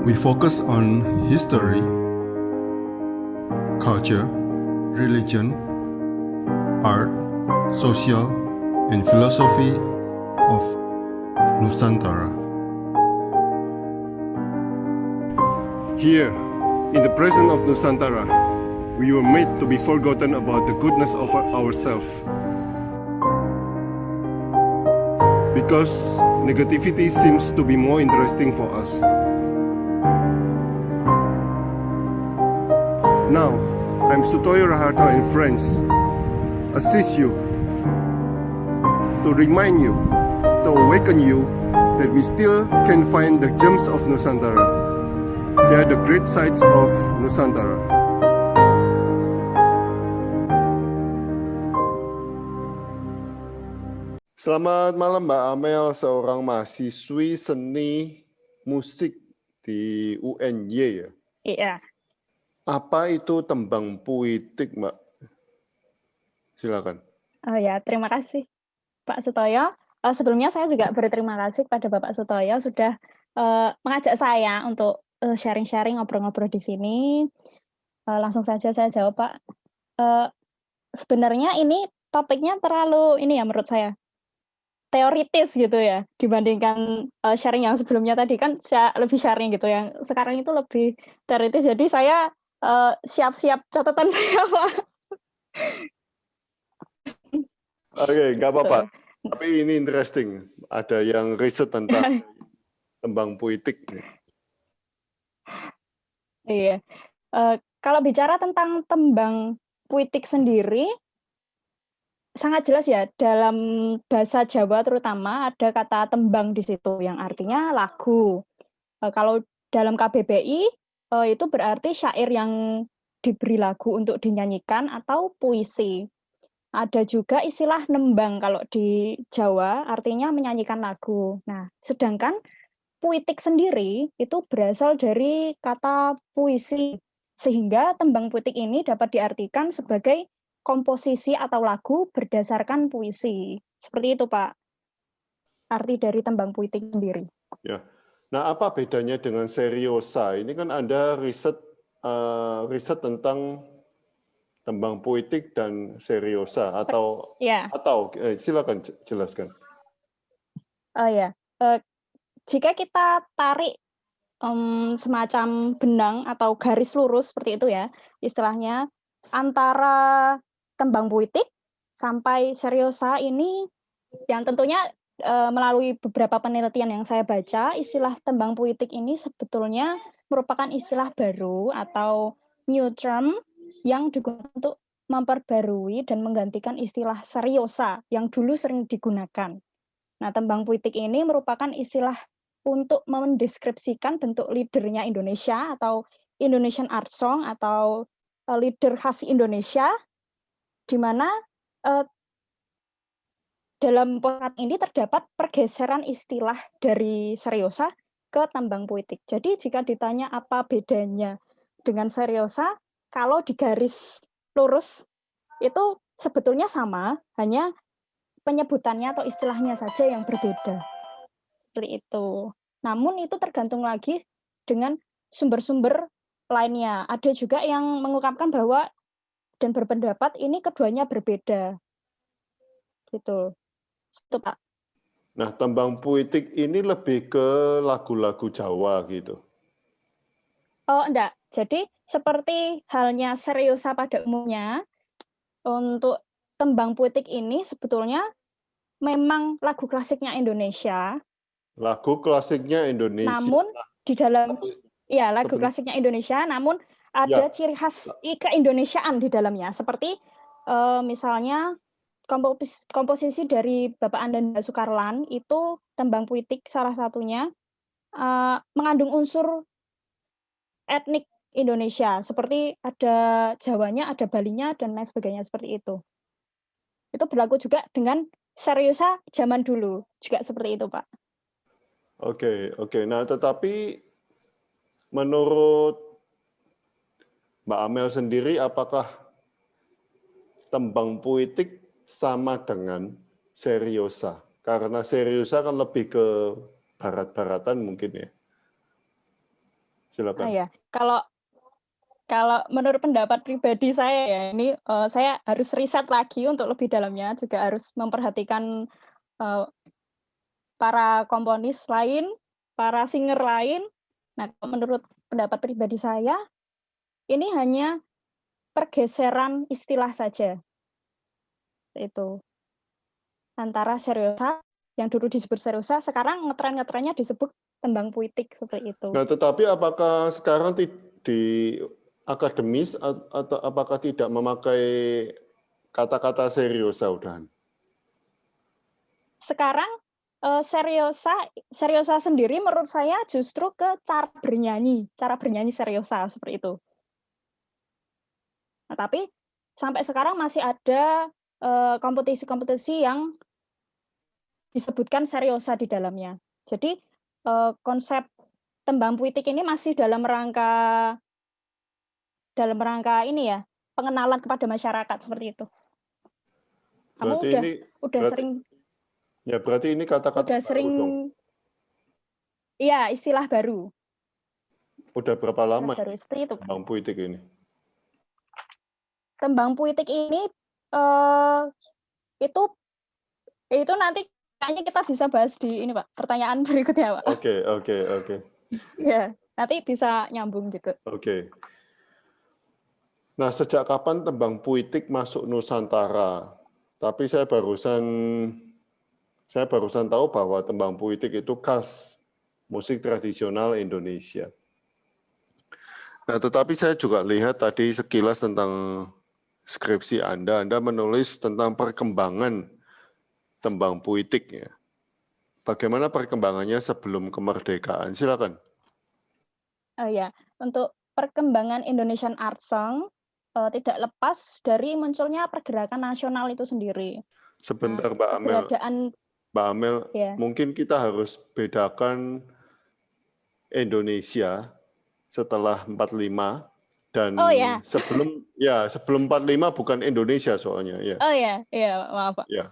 We focus on history, culture, religion, art, social, and philosophy of Nusantara. Here, in the presence of Nusantara, we were made to be forgotten about the goodness of ourselves. Because negativity seems to be more interesting for us. Now, I'm Sutoyo Raharto and friends, assist you, to remind you, to awaken you that we still can find the gems of Nusantara. They are the great sights of Nusantara. Selamat malam Mbak Amel, seorang mahasiswi seni musik di UNY ya? Iya. Apa itu tembang puitik, Mbak? Silakan. Oh ya, terima kasih Pak Sutoyo. Sebelumnya saya juga berterima kasih kepada Bapak Sutoyo sudah mengajak saya untuk sharing-sharing, ngobrol-ngobrol di sini. Langsung saja saya jawab, Pak. Sebenarnya ini topiknya terlalu menurut saya teoritis gitu ya, dibandingkan sharing yang sebelumnya tadi kan saya lebih sharing gitu, yang sekarang itu lebih teoritis. Jadi saya siap-siap catatan saya, Pak. Oke, nggak apa-apa. Betul. Tapi ini interesting. Ada yang riset tentang tembang puitik. Iya. Kalau bicara tentang tembang puitik sendiri, sangat jelas ya, dalam bahasa Jawa terutama ada kata tembang di situ, yang artinya lagu. Kalau dalam KBBI, itu berarti syair yang diberi lagu untuk dinyanyikan atau puisi. Ada juga istilah nembang kalau di Jawa, artinya menyanyikan lagu. Nah, sedangkan puitik sendiri itu berasal dari kata puisi, sehingga tembang puitik ini dapat diartikan sebagai komposisi atau lagu berdasarkan puisi. Seperti itu, Pak, arti dari tembang puitik sendiri. Ya. Nah, apa bedanya dengan seriosa? Ini kan Anda riset tentang tembang puitik dan seriosa atau Ya. Silakan jelaskan. Jika kita tarik semacam benang atau garis lurus seperti itu ya, istilahnya antara tembang puitik sampai seriosa ini, yang tentunya melalui beberapa penelitian yang saya baca, istilah tembang puitik ini sebetulnya merupakan istilah baru atau new term yang digunakan untuk memperbarui dan menggantikan istilah seriosa yang dulu sering digunakan. Nah, tembang puitik ini merupakan istilah untuk mendeskripsikan bentuk leadernya Indonesia atau Indonesian Art Song atau leader khas Indonesia, di mana dalam podcast ini terdapat pergeseran istilah dari seriosa ke tembang puitik. Jadi jika ditanya apa bedanya dengan seriosa, kalau di garis lurus itu sebetulnya sama, hanya penyebutannya atau istilahnya saja yang berbeda. Seperti itu. Namun itu tergantung lagi dengan sumber-sumber lainnya. Ada juga yang mengungkapkan bahwa dan berpendapat ini keduanya berbeda. Gitu. Itu, Pak. Nah, tembang puitik ini lebih ke lagu-lagu Jawa gitu. Oh, enggak. Jadi seperti halnya seriosa pada umumnya, untuk tembang puitik ini sebetulnya memang lagu klasiknya Indonesia. Lagu klasiknya Indonesia. Namun di dalam lagu klasiknya Indonesia, namun ada ciri khas keindonesiaan di dalamnya, seperti misalnya komposisi dari Bapak Ananda Sukarlan itu tembang puitik salah satunya mengandung unsur etnik Indonesia, seperti ada Jawanya, ada Balinya, dan lain sebagainya seperti itu. Itu berlaku juga dengan seriosa zaman dulu, juga seperti itu, Pak. Oke. Nah, tetapi menurut Mbak Amel sendiri, apakah tembang puitik sama dengan seriosa? Karena seriosa kan lebih ke barat-baratan mungkin ya. Silakan. Ya, kalau menurut pendapat pribadi saya ya, ini saya harus riset lagi untuk lebih dalamnya, juga harus memperhatikan para komponis lain, para singer lain. Nah, menurut pendapat pribadi saya, ini hanya pergeseran istilah saja. Itu antara seriosa yang dulu disebut seriosa, sekarang ngetren-ngetrennya disebut tembang puitik seperti itu. Nah, tetapi apakah sekarang di akademis atau apakah tidak memakai kata-kata seriosa udahan? Sekarang seriosa sendiri menurut saya justru ke cara bernyanyi seriosa seperti itu. Nah, tapi sampai sekarang masih ada kompetisi-kompetisi yang disebutkan seriosa di dalamnya. Jadi konsep tembang puitik ini masih dalam rangka ini ya, pengenalan kepada masyarakat seperti itu. Kamu udah sering ya, berarti ini kata-kata udah baru sering dong. Iya, istilah baru. Udah berapa lama baru seperti itu, tembang puitik ini? Tembang puitik ini itu nanti kayaknya kita bisa bahas di ini Pak, pertanyaan berikutnya Pak. Oke. Ya, nanti bisa nyambung gitu. Oke. Nah, sejak kapan tembang puitik masuk Nusantara? Tapi saya barusan tahu bahwa tembang puitik itu khas musik tradisional Indonesia. Nah, tetapi saya juga lihat tadi sekilas tentang skripsi Anda menulis tentang perkembangan tembang puitik ya. Bagaimana perkembangannya sebelum kemerdekaan? Silakan. Ya, untuk perkembangan Indonesian Art Song tidak lepas dari munculnya pergerakan nasional itu sendiri. Sebentar, Mbak Amel, ya. Mungkin kita harus bedakan Indonesia setelah 45 dan sebelum 45 bukan Indonesia soalnya ya. Oh ya, maaf Pak. Ya.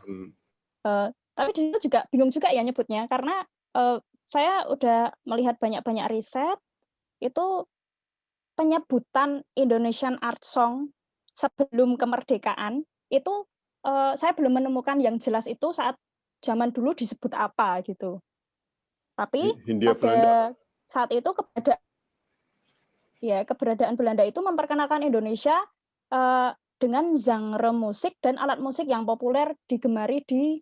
Tapi di situ juga bingung juga ya nyebutnya karena saya udah melihat banyak riset itu penyebutan Indonesian Art Song sebelum kemerdekaan itu saya belum menemukan yang jelas itu saat zaman dulu disebut apa gitu. Tapi Hindia pada Belanda. saat itu keberadaan Belanda itu memperkenalkan Indonesia dengan genre musik dan alat musik yang populer digemari di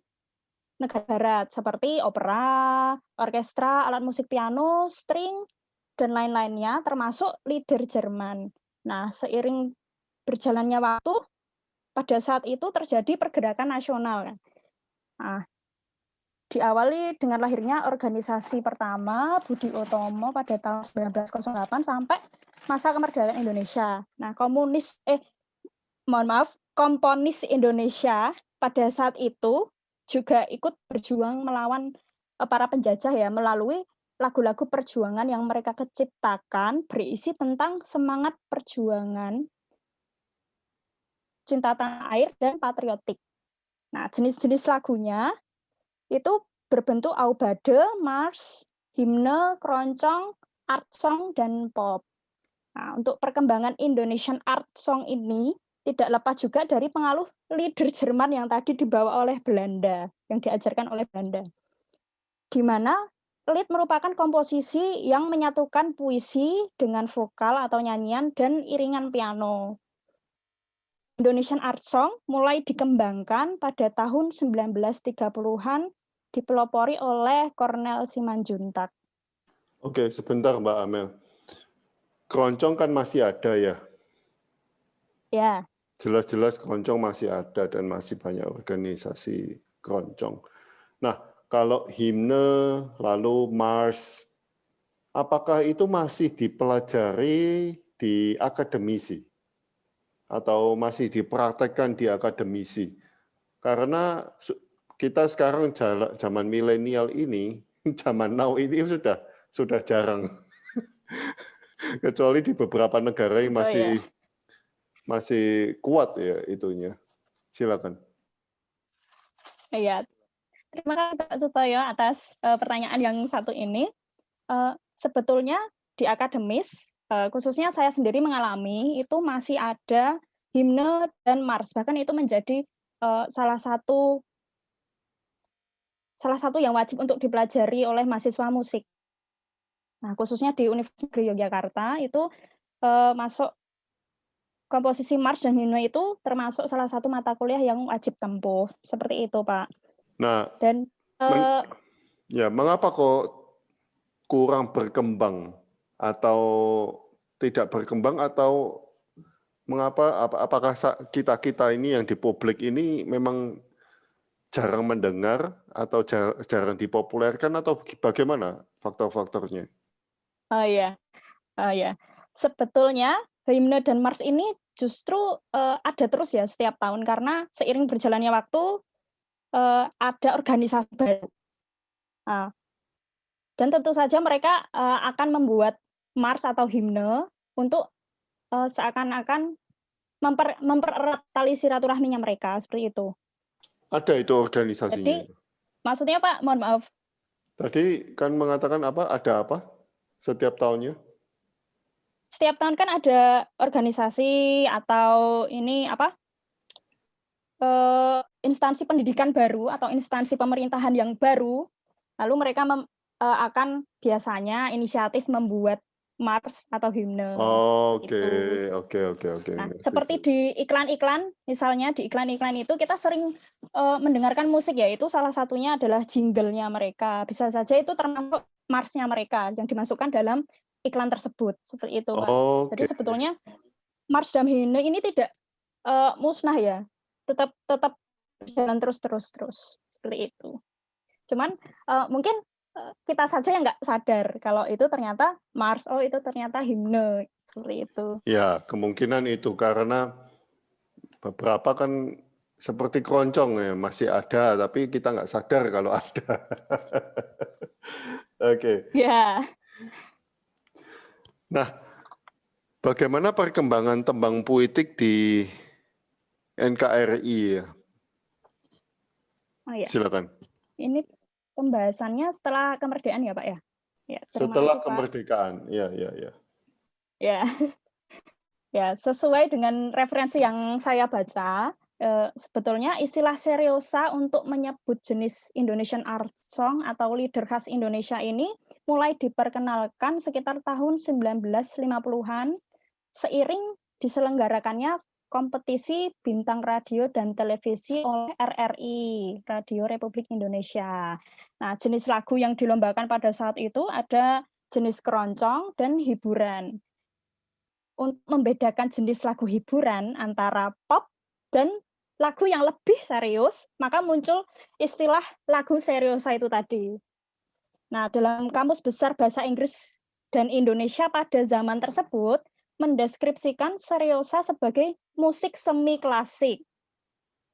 negara barat seperti opera, orkestra, alat musik piano, string, dan lain-lainnya termasuk lieder Jerman. Nah, seiring berjalannya waktu, pada saat itu terjadi pergerakan nasional. Nah, diawali dengan lahirnya organisasi pertama Budi Utomo pada tahun 1908 sampai masa kemerdekaan Indonesia. Nah, komponis Indonesia pada saat itu juga ikut berjuang melawan para penjajah ya melalui lagu-lagu perjuangan yang mereka ciptakan berisi tentang semangat perjuangan, cinta tanah air dan patriotik. Nah, jenis-jenis lagunya itu berbentuk aubade, mars, himne, keroncong, art song, dan pop. Nah, untuk perkembangan Indonesian art song ini tidak lepas juga dari pengaruh lieder Jerman yang tadi dibawa oleh Belanda, yang diajarkan oleh Belanda. Di mana lied merupakan komposisi yang menyatukan puisi dengan vokal atau nyanyian dan iringan piano. Indonesian Art Song mulai dikembangkan pada tahun 1930-an dipelopori oleh Cornel Simanjuntak. Oke, sebentar Mbak Amel. Keroncong kan masih ada ya? Ya. Jelas-jelas keroncong masih ada dan masih banyak organisasi keroncong. Nah, kalau himne, lalu mars, apakah itu masih dipelajari di akademisi? Atau masih dipraktekkan di akademisi? Karena kita sekarang zaman milenial ini, zaman now ini sudah jarang. Kecuali di beberapa negara yang masih kuat ya itunya. Silakan. Iya. Terima kasih Pak Sutoyo atas pertanyaan yang satu ini. Sebetulnya di akademis, khususnya saya sendiri mengalami itu masih ada himne dan mars, bahkan itu menjadi salah satu yang wajib untuk dipelajari oleh mahasiswa musik. Nah, khususnya di Universitas Negeri Yogyakarta itu masuk komposisi mars dan himne itu termasuk salah satu mata kuliah yang wajib tempuh, seperti itu, Pak. Nah, Dan mengapa kok kurang berkembang atau tidak berkembang, atau mengapa, apakah kita ini yang di publik ini memang jarang mendengar atau jarang dipopulerkan, atau bagaimana faktor-faktornya? Ya, sebetulnya himne dan mars ini justru ada terus ya setiap tahun, karena seiring berjalannya waktu ada organisasi baru. Dan tentu saja mereka akan membuat mars atau himne untuk seakan-akan mempererat tali silaturahminya mereka, seperti itu. Ada itu organisasinya? Jadi, maksudnya Pak, mohon maaf. Tadi kan mengatakan apa? Ada apa setiap tahunnya? Setiap tahun kan ada organisasi atau ini apa? Instansi pendidikan baru atau instansi pemerintahan yang baru. Lalu mereka akan biasanya inisiatif membuat mars atau himne. Oke. Nah, seperti di iklan-iklan, misalnya di iklan-iklan itu kita sering mendengarkan musik, yaitu salah satunya adalah jingle-nya mereka. Bisa saja itu termasuk marsnya mereka yang dimasukkan dalam iklan tersebut, seperti itu, Pak. Jadi sebetulnya mars dan himne ini tidak musnah ya, tetap berjalan terus seperti itu. Cuman mungkin kita saja yang nggak sadar kalau itu ternyata mars, itu ternyata himne, seperti itu. Ya, kemungkinan itu karena beberapa kan seperti keroncong ya, masih ada, tapi kita nggak sadar kalau ada. Oke. Ya. Nah, bagaimana perkembangan tembang puitik di NKRI ya? Oh, ya. Silakan. Ini pembahasannya setelah kemerdekaan ya, Pak ya? Ya, setelah kasih, kemerdekaan, Pak. ya. Ya, sesuai dengan referensi yang saya baca, sebetulnya istilah seriosa untuk menyebut jenis Indonesian art song atau lieder khas Indonesia ini mulai diperkenalkan sekitar tahun 1950-an seiring diselenggarakannya kompetisi bintang radio dan televisi oleh RRI, Radio Republik Indonesia. Nah, jenis lagu yang dilombakan pada saat itu ada jenis keroncong dan hiburan. Untuk membedakan jenis lagu hiburan antara pop dan lagu yang lebih serius, maka muncul istilah lagu seriosa itu tadi. Nah, dalam Kamus Besar Bahasa Inggris dan Indonesia pada zaman tersebut, mendeskripsikan seriosa sebagai musik semi klasik.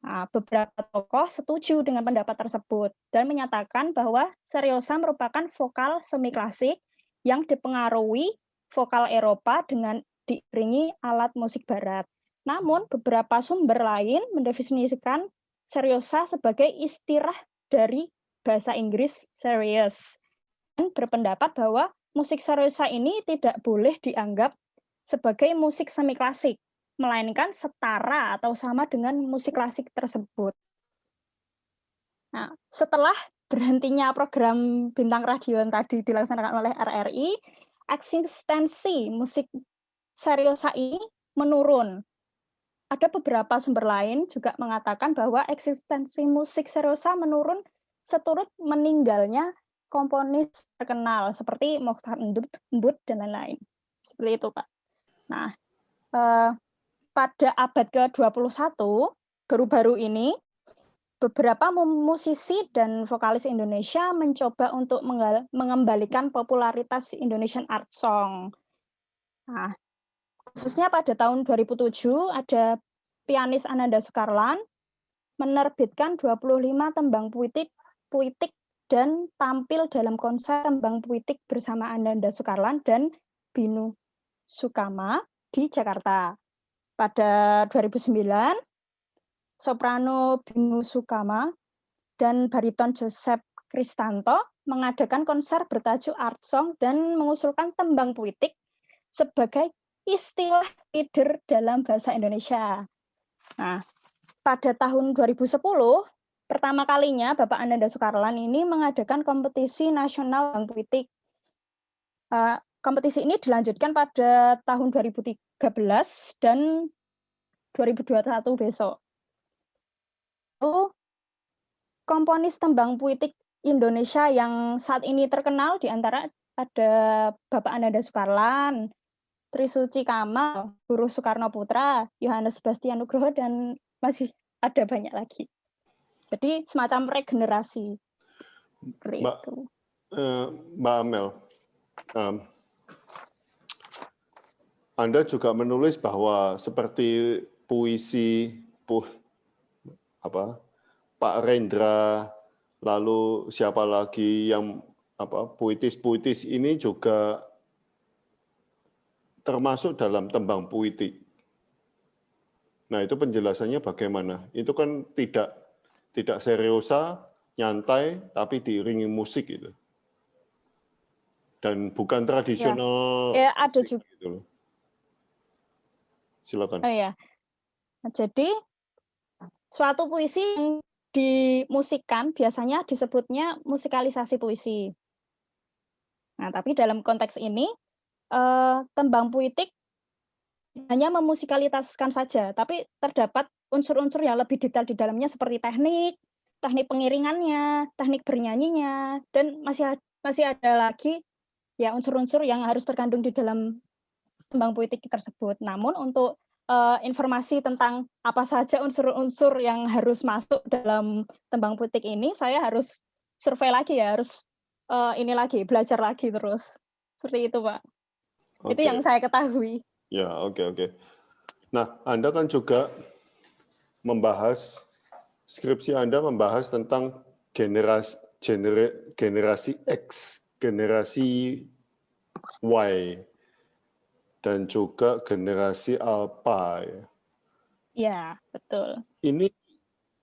Nah, beberapa tokoh setuju dengan pendapat tersebut dan menyatakan bahwa seriosa merupakan vokal semi klasik yang dipengaruhi vokal Eropa dengan diiringi alat musik barat. Namun, beberapa sumber lain mendefinisikan seriosa sebagai istilah dari bahasa Inggris serious dan berpendapat bahwa musik seriosa ini tidak boleh dianggap sebagai musik semi klasik, melainkan setara atau sama dengan musik klasik tersebut. Nah, setelah berhentinya program bintang radio yang tadi dilaksanakan oleh RRI, eksistensi musik seriosa ini menurun. Ada beberapa sumber lain juga mengatakan bahwa eksistensi musik seriosa menurun seturut meninggalnya komponis terkenal seperti Mokhtar Embut dan lain-lain. Seperti itu, Pak. Nah, pada abad ke-21, baru-baru ini, beberapa musisi dan vokalis Indonesia mencoba untuk mengembalikan popularitas Indonesian art song. Nah, khususnya pada tahun 2007, ada pianis Ananda Sukarlan menerbitkan 25 tembang puitik dan tampil dalam konser tembang puitik bersama Ananda Sukarlan dan Binu Sukama di Jakarta. Pada 2009, soprano Binu Sukama dan bariton Joseph Kristanto mengadakan konser bertajuk Art Song dan mengusulkan tembang puitik sebagai istilah leader dalam bahasa Indonesia. Nah, pada tahun 2010, pertama kalinya Bapak Ananda Sukarlan ini mengadakan kompetisi nasional tembang puitik. Kompetisi ini dilanjutkan pada tahun 2013 dan 2021 besok. Lalu, komponis tembang puitik Indonesia yang saat ini terkenal di antara ada Bapak Ananda Sukarlan, Trisuci Kamal, Guru Soekarno Putra, Yohanes Sebastian Nugroho, dan masih ada banyak lagi. Jadi semacam regenerasi. Seperti itu. Mbak Amel, Anda juga menulis bahwa seperti puisi Pak Rendra, lalu siapa lagi yang puitis-puitis ini juga termasuk dalam tembang puitik. Nah, itu penjelasannya bagaimana? Itu kan tidak seriosa, nyantai, tapi diiringi musik itu. Dan bukan tradisional. Ya, ada juga. Gitu loh. Silakan. Oh ya. Jadi suatu puisi yang dimusikkan biasanya disebutnya musikalisasi puisi. Nah, tapi dalam konteks ini tembang puitik hanya memusikalitaskan saja, tapi terdapat unsur-unsur yang lebih detail di dalamnya seperti teknik pengiringannya, teknik bernyanyinya, dan masih ada lagi ya unsur-unsur yang harus terkandung di dalam tembang puitik tersebut. Namun untuk informasi tentang apa saja unsur-unsur yang harus masuk dalam tembang puitik ini, saya harus survei lagi ya, harus belajar lagi terus. Seperti itu, Pak. Okay. Itu yang saya ketahui. Ya, oke. Nah, Anda kan juga skripsi Anda membahas tentang generasi X, generasi Y, dan juga generasi Alpha. Ya, betul. Ini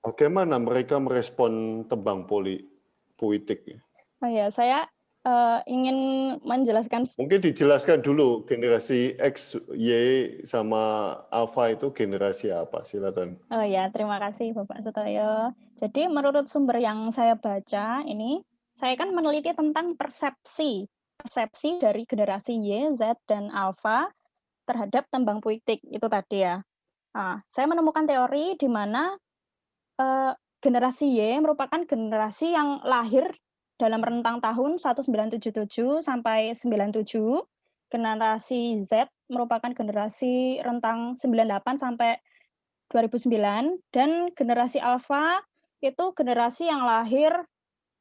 bagaimana mereka merespon tembang puitik? Oh ya, saya ingin menjelaskan. Mungkin dijelaskan dulu generasi X, Y, sama Alpha itu generasi apa? Silakan. Oh ya, terima kasih Bapak Sutoyo. Jadi menurut sumber yang saya baca ini, saya kan meneliti tentang persepsi dari generasi Y, Z, dan Alpha terhadap tembang puitik itu tadi ya. Nah, saya menemukan teori di mana generasi Y merupakan generasi yang lahir dalam rentang tahun 1977 sampai 97. Generasi Z merupakan generasi rentang 98 sampai 2009, dan generasi Alpha itu generasi yang lahir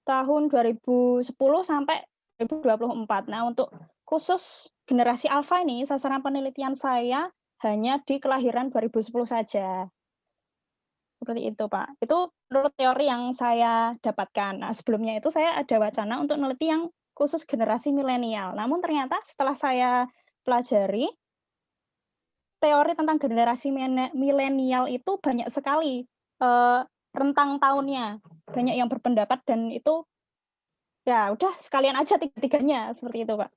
tahun 2010 sampai 2024. Nah, untuk khusus generasi Alpha ini, sasaran penelitian saya hanya di kelahiran 2010 saja. Seperti itu, Pak. Itu menurut teori yang saya dapatkan. Nah, sebelumnya itu saya ada wacana untuk meneliti yang khusus generasi milenial. Namun ternyata setelah saya pelajari, teori tentang generasi milenial itu banyak sekali rentang tahunnya. Banyak yang berpendapat, dan itu ya udah sekalian aja tiga-tiganya, seperti itu, Pak.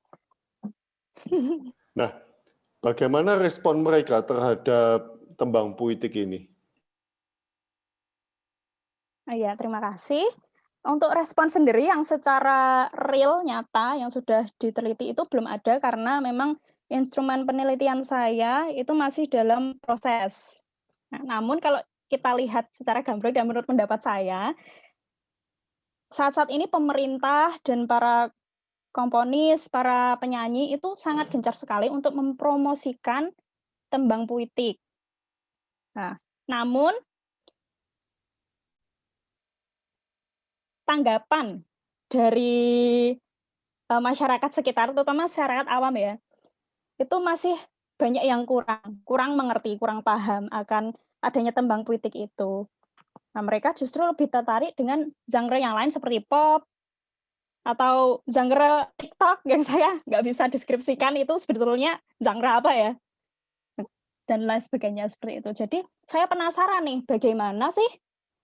Nah, bagaimana respon mereka terhadap tembang puitik ini? Ya, terima kasih. Untuk respon sendiri yang secara real, nyata, yang sudah diteliti itu belum ada, karena memang instrumen penelitian saya itu masih dalam proses. Nah, namun kalau kita lihat secara gamblang dan menurut pendapat saya, saat-saat ini pemerintah dan para komponis, para penyanyi itu sangat gencar sekali untuk mempromosikan tembang puitik. Nah, namun tanggapan dari masyarakat sekitar, terutama masyarakat awam ya, itu masih banyak yang kurang mengerti, kurang paham akan adanya tembang puitik itu. Nah, mereka justru lebih tertarik dengan genre yang lain seperti pop, atau genre TikTok yang saya nggak bisa deskripsikan itu sebetulnya genre apa ya, dan lain sebagainya seperti itu. Jadi saya penasaran nih, bagaimana sih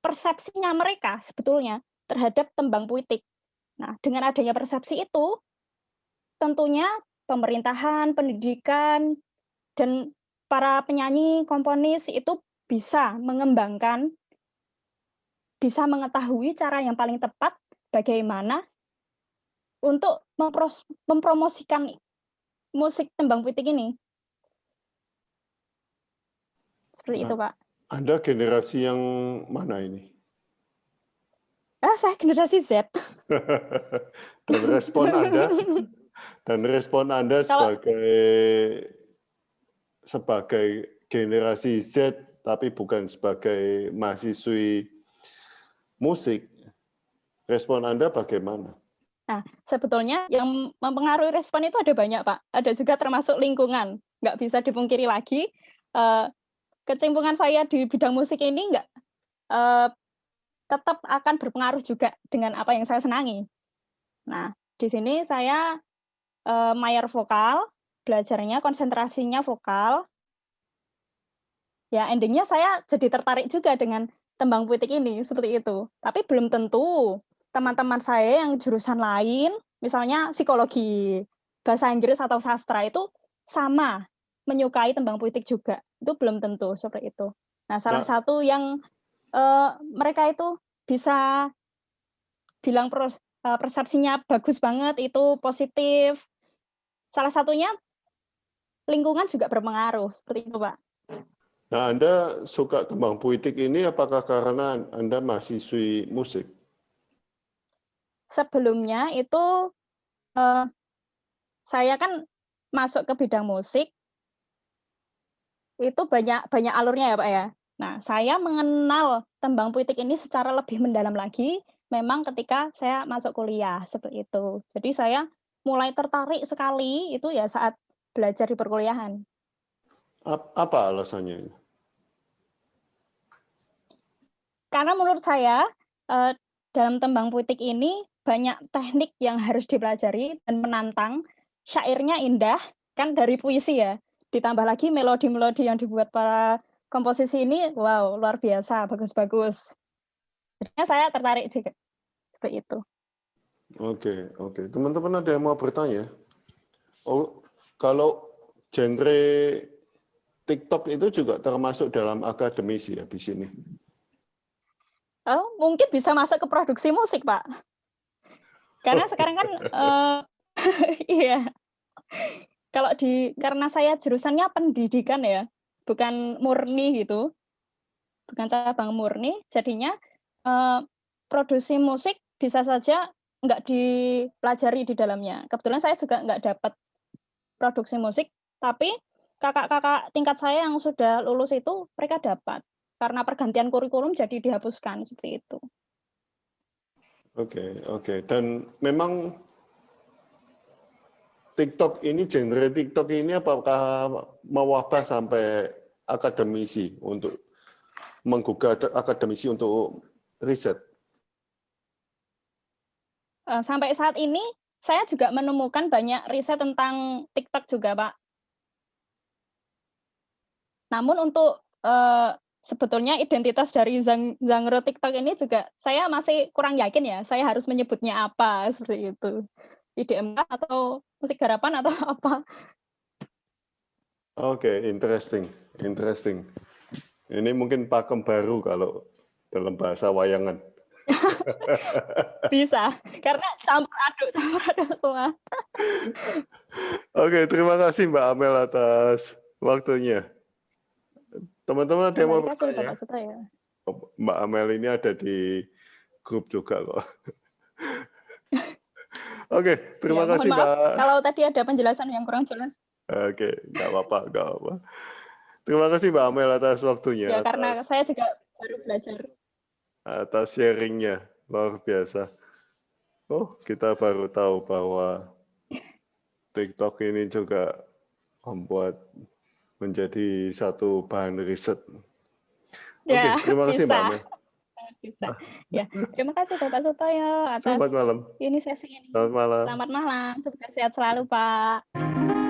persepsinya mereka sebetulnya terhadap tembang puitik. Nah, dengan adanya persepsi itu, tentunya pemerintahan, pendidikan, dan para penyanyi, komponis itu bisa mengembangkan, bisa mengetahui cara yang paling tepat bagaimana untuk mempromosikan musik tembang puitik ini. Seperti itu, Nah, Pak. Anda generasi yang mana ini? Saya generasi Z. Dan respon Anda Kalau sebagai generasi Z, tapi bukan sebagai mahasiswi musik, respon Anda bagaimana? Nah, sebetulnya yang mempengaruhi respon itu ada banyak, Pak. Ada juga termasuk lingkungan. Nggak bisa dipungkiri lagi, kecemplungan saya di bidang musik ini tetap akan berpengaruh juga dengan apa yang saya senangi. Nah, di sini saya mayor vokal, belajarnya konsentrasinya vokal. Ya, endingnya saya jadi tertarik juga dengan tembang puitik ini, seperti itu. Tapi belum tentu teman-teman saya yang jurusan lain, misalnya psikologi, bahasa Inggris atau sastra itu sama menyukai tembang puitik juga. Itu belum tentu seperti itu. Nah, salah Nah, satu yang mereka itu bisa bilang persepsinya bagus banget, itu positif. Salah satunya lingkungan juga berpengaruh, seperti itu, Pak. nah, Anda suka tembang puitik ini apakah karena Anda mahasiswi musik? Sebelumnya itu saya kan masuk ke bidang musik, itu banyak alurnya ya, Pak, ya. Nah, saya mengenal tembang puitik ini secara lebih mendalam lagi memang ketika saya masuk kuliah, seperti itu. Jadi saya mulai tertarik sekali itu ya saat belajar di perkuliahan. Apa alasannya? Karena menurut saya, dalam tembang puitik ini banyak teknik yang harus dipelajari dan menantang, syairnya indah, kan dari puisi ya, ditambah lagi melodi-melodi yang dibuat para komposisi ini, wow, luar biasa, bagus-bagus. Jadinya saya tertarik juga, seperti itu. Oke. Teman-teman ada yang mau bertanya? Oh, kalau genre TikTok itu juga termasuk dalam akademisi ya di sini. Oh, mungkin bisa masuk ke produksi musik, Pak. Karena sekarang kan, iya. Kalau karena saya jurusannya pendidikan ya, bukan murni gitu, bukan cabang murni, jadinya produksi musik bisa saja nggak dipelajari di dalamnya. Kebetulan saya juga nggak dapat produksi musik, tapi kakak-kakak tingkat saya yang sudah lulus itu mereka dapat. Karena pergantian kurikulum jadi dihapuskan, seperti itu. Oke. Dan memang genre TikTok ini apakah mewabah sampai akademisi untuk menggugah akademisi untuk riset? Sampai saat ini saya juga menemukan banyak riset tentang TikTok juga, Pak. Namun untuk sebetulnya identitas dari genre TikTok ini juga saya masih kurang yakin ya, saya harus menyebutnya apa, seperti itu. IDM atau musik garapan atau apa. Oke, interesting. Ini mungkin pakem baru kalau dalam bahasa wayangan. Bisa, karena campur aduk semua. Oke, terima kasih Mbak Amel atas waktunya. Teman-teman ada yang mau Terima kasih, bertanya? Bapak Sutoyo. Mbak Amel ini ada di grup juga kok. Oke, terima Ya, mohon kasih maaf Mbak. kalau tadi ada penjelasan yang kurang jelas. Oke, nggak apa-apa. Terima kasih Mbak Amel atas waktunya, Ya, karena saya juga baru belajar. atas sharingnya, luar biasa. Oh, kita baru tahu bahwa TikTok ini juga membuat menjadi satu bahan riset. Oke, Ya, terima kasih Mbak bisa. Amel. Bisa. Ya, terima kasih Bapak Sutoyo Selamat atas malam. ini sesi ini. Selamat malam. Selamat malam, semoga sehat selalu, Pak.